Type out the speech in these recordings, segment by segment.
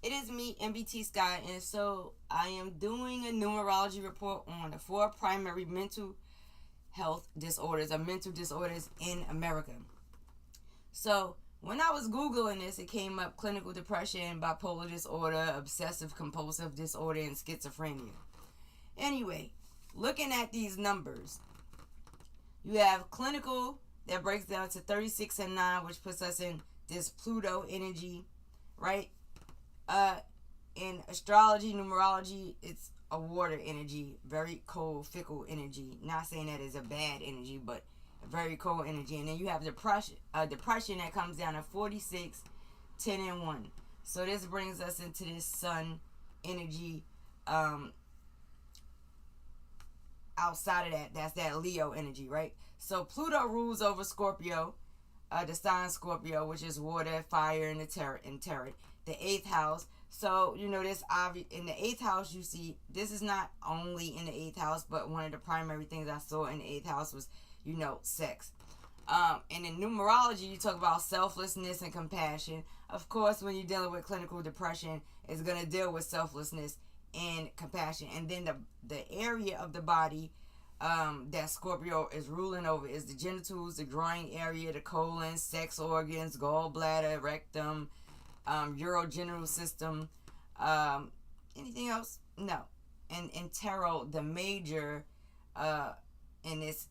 It is me, NBT SKY, and so I am doing a numerology report on the 4 primary mental health disorders or mental disorders in America. So when I was Googling this, it came up clinical depression, bipolar disorder, obsessive compulsive disorder, and schizophrenia. Anyway, looking at these numbers, you have clinical that breaks down to 36 and 9, which puts us in this Pluto energy, right? In astrology, numerology, it's a water energy, very cold, fickle energy. Not saying that is a bad energy, but a very cold energy. And then you have depression that comes down to 46, 10, and 1. So this brings us into this sun energy. Outside of that, that's that Leo energy, right? So Pluto rules over Scorpio, the sign Scorpio, which is water, fire, and the tarot, the 8th house. So, this obvious in the 8th house. You see, this is not only in the 8th house, but one of the primary things I saw in the 8th house was, sex. And in numerology, you talk about selflessness and compassion. Of course, when you're dealing with clinical depression, it's going to deal with selflessness and compassion. And then the area of the body that Scorpio is ruling over is the genitals, the groin area, the colon, sex organs, gallbladder, rectum, urogenital system. Anything else? No. And in tarot, the major in this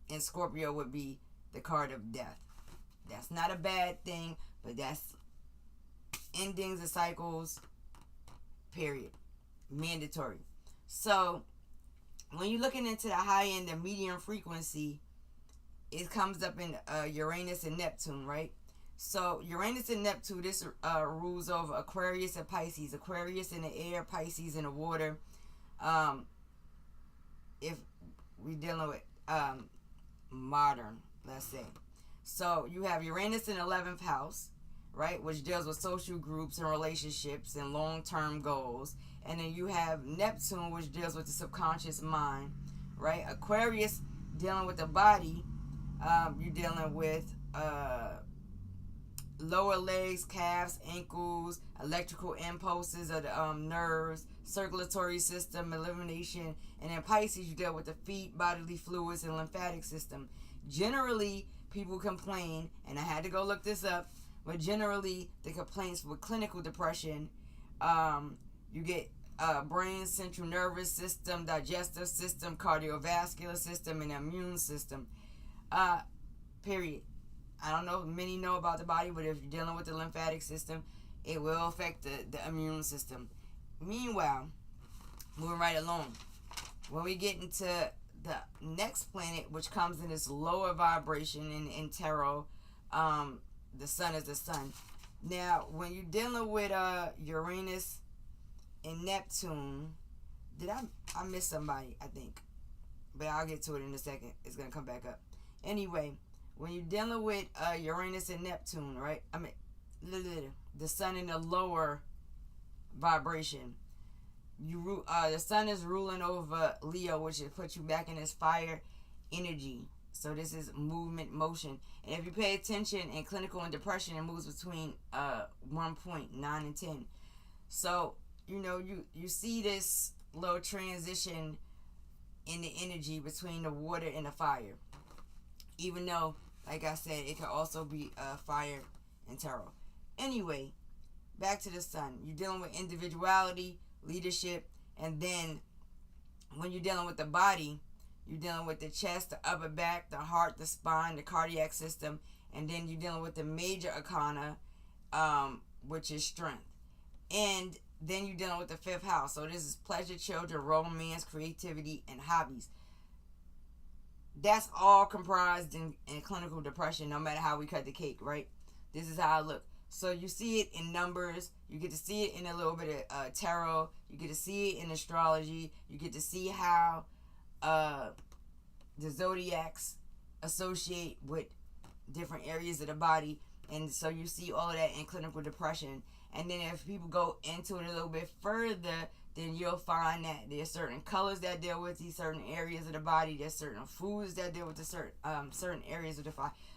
in Scorpio would be the card of death. That's not a bad thing, but that's endings of cycles, period. Mandatory. So when you're looking into the high end, the medium frequency, it comes up in Uranus and Neptune, right? So Uranus and Neptune, this rules over Aquarius and Pisces. Aquarius in the air, Pisces in the water. If we're dealing with modern, let's say. So you have Uranus in the 11th house, right, which deals with social groups and relationships and long-term goals. And then you have Neptune, which deals with the subconscious mind, right? Aquarius dealing with the body. You're dealing with lower legs, calves, ankles, electrical impulses of the nerves, circulatory system, elimination. And in Pisces, you deal with the feet, bodily fluids, and lymphatic system. Generally, people complain, and I had to go look this up, but generally, the complaints with clinical depression, you get brain, central nervous system, digestive system, cardiovascular system, and immune system. Period. I don't know if many know about the body, but if you're dealing with the lymphatic system, it will affect the immune system. Meanwhile, moving right along, when we get into the next planet, which comes in this lower vibration in tarot, the sun is the sun. Now, when you're dealing with Uranus and Neptune, did I miss somebody? I think, but I'll get to it in a second. It's gonna come back up. Anyway, when you're dealing with Uranus and Neptune, right? I mean, the sun in the lower vibration. The sun is ruling over Leo, which puts you back in this fire energy. So this is movement, motion. And if you pay attention in clinical and depression, it moves between 1.9 and 10. So, you see this little transition in the energy between the water and the fire. Even though, like I said, it could also be fire and tarot. Anyway, back to the sun. You're dealing with individuality, leadership, and then when you're dealing with the body, you're dealing with the chest, the upper back, the heart, the spine, the cardiac system, and then you're dealing with the major arcana, which is strength. And then you're dealing with the 5th house. So this is pleasure, children, romance, creativity, and hobbies. That's all comprised in clinical depression, no matter how we cut the cake, right? This is how I look. So you see it in numbers. You get to see it in a little bit of tarot. You get to see it in astrology. You get to see how the zodiacs associate with different areas of the body. And so you see all of that in clinical depression. And then if people go into it a little bit further, then you'll find that there's certain colors that deal with these certain areas of the body. There's certain foods that deal with the certain areas of the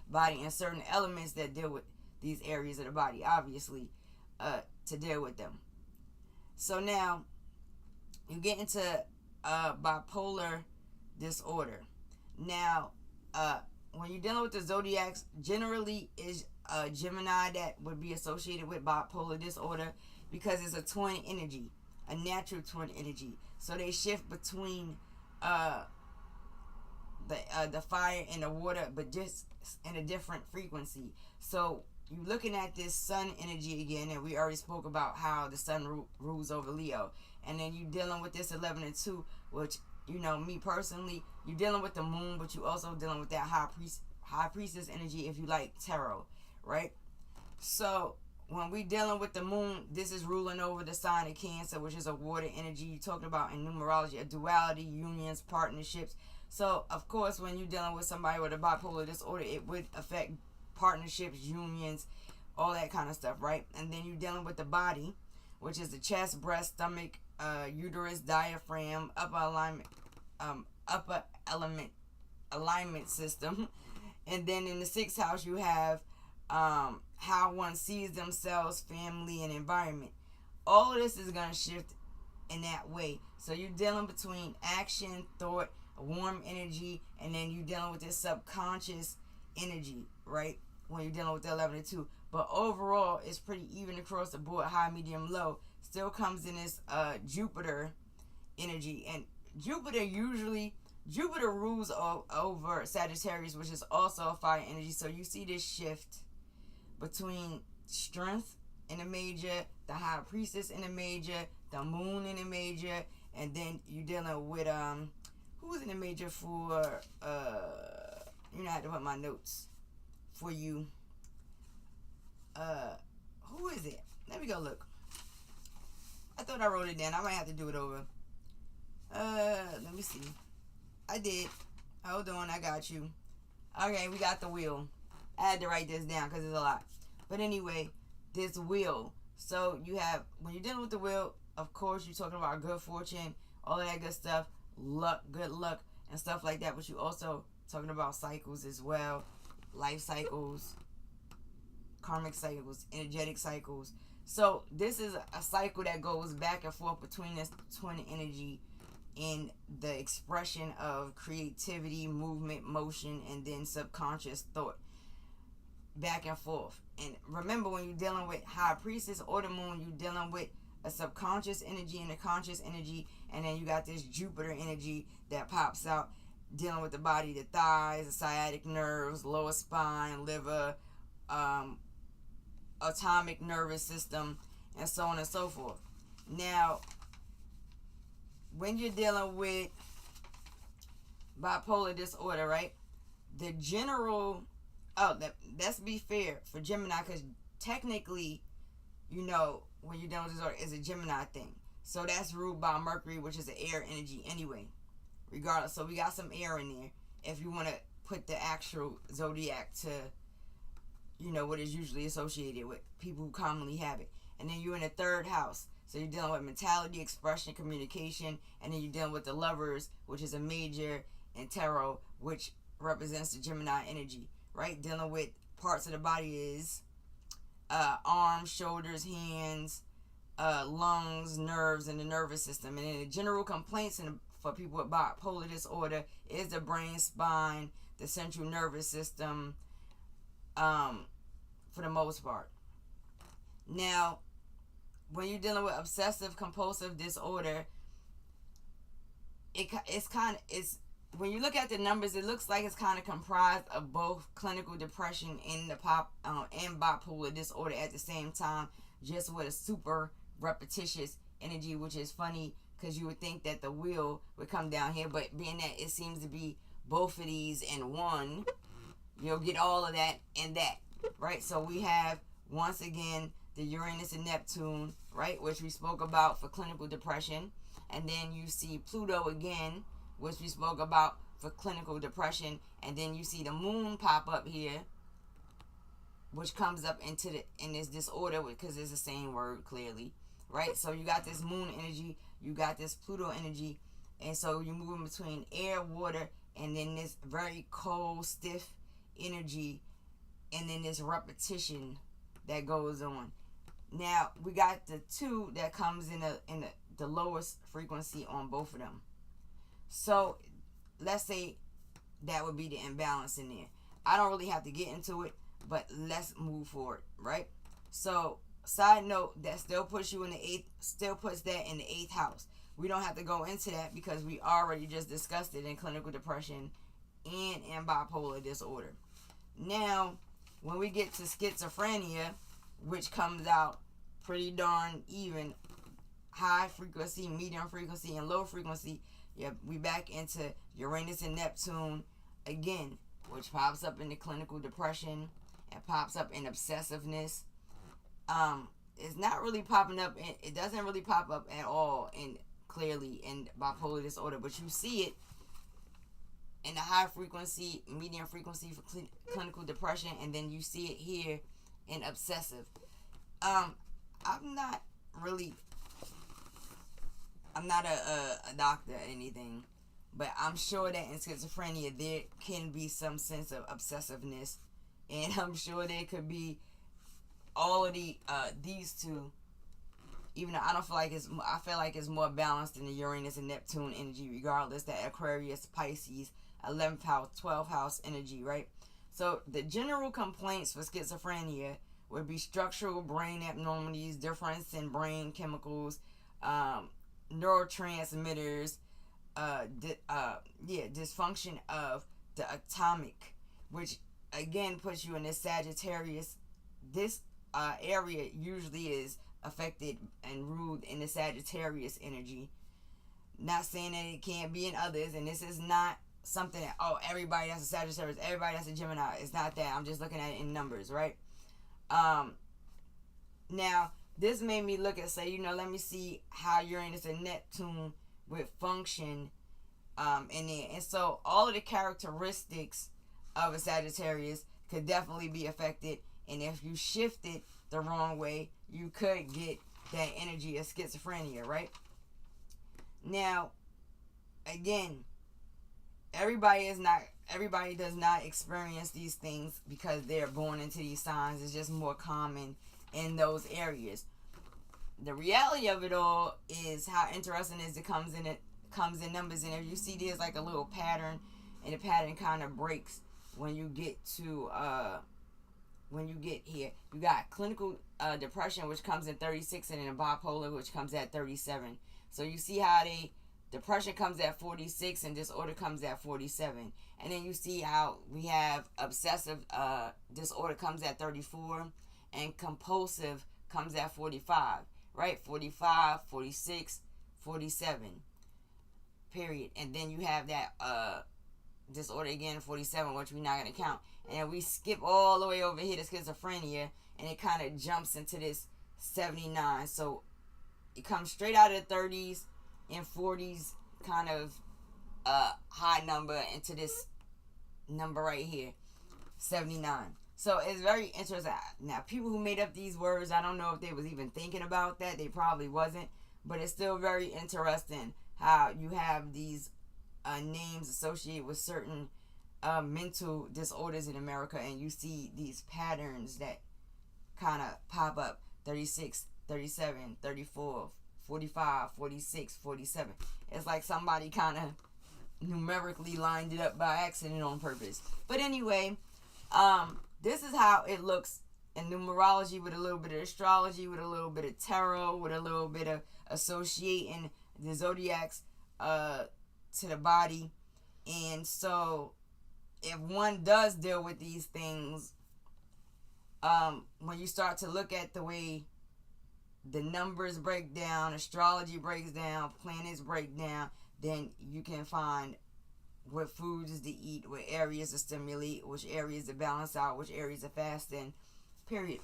body, and certain elements that deal with these areas of the body, obviously. to deal with them. So now you get into bipolar disorder. Now, when you're dealing with the zodiacs, generally is Gemini that would be associated with bipolar disorder, because it's a twin energy, a natural twin energy. So they shift between the fire and the water, but just in a different frequency. So you're looking at this sun energy again, and we already spoke about how the sun rules over Leo. And then you're dealing with this 11 and 2, which, you know, me personally, you're dealing with the moon, but you also dealing with that high priestess energy if you like tarot, right? So when we dealing with the moon, this is ruling over the sign of Cancer, which is a water energy. You're talking about in numerology a duality, unions, partnerships. So of course, when you're dealing with somebody with a bipolar disorder, it would affect partnerships, unions, all that kind of stuff, right? And then you're dealing with the body, which is the chest, breast, stomach, uterus, diaphragm, upper alignment system. And then in the 6th house, you have how one sees themselves, family, and environment. All of this is going to shift in that way. So you're dealing between action, thought, warm energy, and then you're dealing with this subconscious energy, right? When you're dealing with the 11 and 2. But overall, it's pretty even across the board, high, medium, low. Still comes in this Jupiter energy. And Jupiter rules over Sagittarius, which is also a fire energy. So you see this shift between strength in the major, the high priestess in the major, the moon in the major, and then you're dealing with who's in the major for you know, I have to put my notes for you. Who is it? Let me go look. I thought I wrote it down. I might have to do it over. Let me see. I did. Hold on, I got you. Okay, we got the wheel. I had to write this down because it's a lot. But anyway, this wheel. So you have, when you're dealing with the wheel, of course, you're talking about good fortune, all of that good stuff, luck, good luck, and stuff like that. But you also talking about cycles as well, life cycles, karmic cycles, energetic cycles. So this is a cycle that goes back and forth between this twin energy in the expression of creativity, movement, motion, and then subconscious thought. Back and forth. And remember, when you're dealing with high priestess or the moon, you're dealing with a subconscious energy and a conscious energy, and then you got this Jupiter energy that pops out, dealing with the body, the thighs, the sciatic nerves, lower spine, liver, autonomic nervous system, and so on and so forth. Now, when you're dealing with bipolar disorder, right, the general, let's be fair for Gemini, because technically, you know, when you're dealing with disorder, it's a Gemini thing. So that's ruled by Mercury, which is an air energy anyway, regardless. So we got some air in there if you want to put the actual zodiac to, you know, what is usually associated with people who commonly have it. And then you're in the 3rd house. So you're dealing with mentality, expression, communication. And then you're dealing with the Lovers, which is a major in tarot, which represents the Gemini energy, right? Dealing with parts of the body is arms, shoulders, hands, lungs, nerves, and the nervous system. And then the general complaints for people with bipolar disorder is the brain, spine, the central nervous system, for the most part. Now, when you're dealing with obsessive compulsive disorder, it's when you look at the numbers, it looks like it's kind of comprised of both clinical depression and and bipolar disorder at the same time, just with a super repetitious energy, which is funny because you would think that the wheel would come down here, but being that it seems to be both of these in one, you'll get all of that and that, right? So we have, once again, the Uranus and Neptune, right, which we spoke about for clinical depression. And then you see Pluto again, which we spoke about for clinical depression. And then you see the moon pop up here, which comes up in this disorder, because it's the same word, clearly, right? So you got this moon energy, you got this Pluto energy, and so you're moving between air, water, and then this very cold, stiff energy, and then this repetition that goes on. Now we got the 2 that comes in the lowest frequency on both of them. So let's say that would be the imbalance in there. I don't really have to get into it, but let's move forward, right? So side note, that still puts you in the 8th, still puts that in the 8th house. We don't have to go into that because we already just discussed it in clinical depression and in bipolar disorder. Now, when we get to schizophrenia, which comes out pretty darn even, high frequency, medium frequency, and low frequency, yeah, we back into Uranus and Neptune again, which pops up in the clinical depression and pops up in obsessiveness. It's not really popping up, it doesn't really pop up at all clearly in bipolar disorder, but you see it in the high frequency, medium frequency for clinical depression, and then you see it here in obsessive. I'm not a doctor or anything, but I'm sure that in schizophrenia there can be some sense of obsessiveness, and I'm sure there could be all of these 2. Even though I feel like it's more balanced in the Uranus and Neptune energy, regardless, that Aquarius, Pisces, 11th house, 12th house energy, right? So the general complaints for schizophrenia would be structural brain abnormalities, difference in brain chemicals, neurotransmitters, dysfunction of the atomic, which again puts you in this Sagittarius. This area usually is affected and ruled in the Sagittarius energy. Not saying that it can't be in others, and this is not something that, everybody that's a Sagittarius, everybody that's a Gemini. It's not that. I'm just looking at it in numbers, right? Now, this made me look at, say, let me see how Uranus and Neptune would function in there. And so all of the characteristics of a Sagittarius could definitely be affected. And if you shift it the wrong way, you could get that energy of schizophrenia, right? Now, again, everybody does not experience these things because they're born into these signs. It's just more common in those areas. The reality of it all is how interesting it is. It comes in numbers, and if you see there's like a little pattern, and the pattern kind of breaks when you get to here. You got clinical depression, which comes in 36, and then bipolar, which comes at 37. So you see how depression comes at 46 and disorder comes at 47. And then you see how we have obsessive disorder comes at 34 and compulsive comes at 45, right? 45, 46, 47, period. And then you have that disorder again, 47, which we're not going to count. And we skip all the way over here to schizophrenia, and it kind of jumps into this 79. So it comes straight out of the 30s and 40s kind of high number into this number right here, 79. So it's very interesting. Now, people who made up these words, I don't know if they was even thinking about that. They probably wasn't. But it's still very interesting how you have these names associated with certain mental disorders in America, and you see these patterns that kind of pop up: 36, 37, 34, 45, 46, 47. It's like somebody kind of numerically lined it up by accident on purpose. But anyway, this is how it looks in numerology, with a little bit of astrology, with a little bit of tarot, with a little bit of associating the zodiacs to the body. And so if one does deal with these things, when you start to look at the way the numbers break down, astrology breaks down, planets break down, then you can find what foods to eat, what areas to stimulate, which areas to balance out, which areas to fast in, period.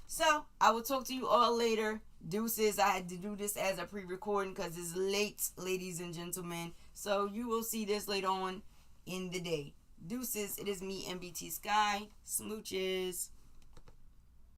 So, I will talk to you all later. Deuces. I had to do this as a pre-recording because it's late, ladies and gentlemen. So, you will see this later on in the day. Deuces. It is me, NBT SKY. Smooches.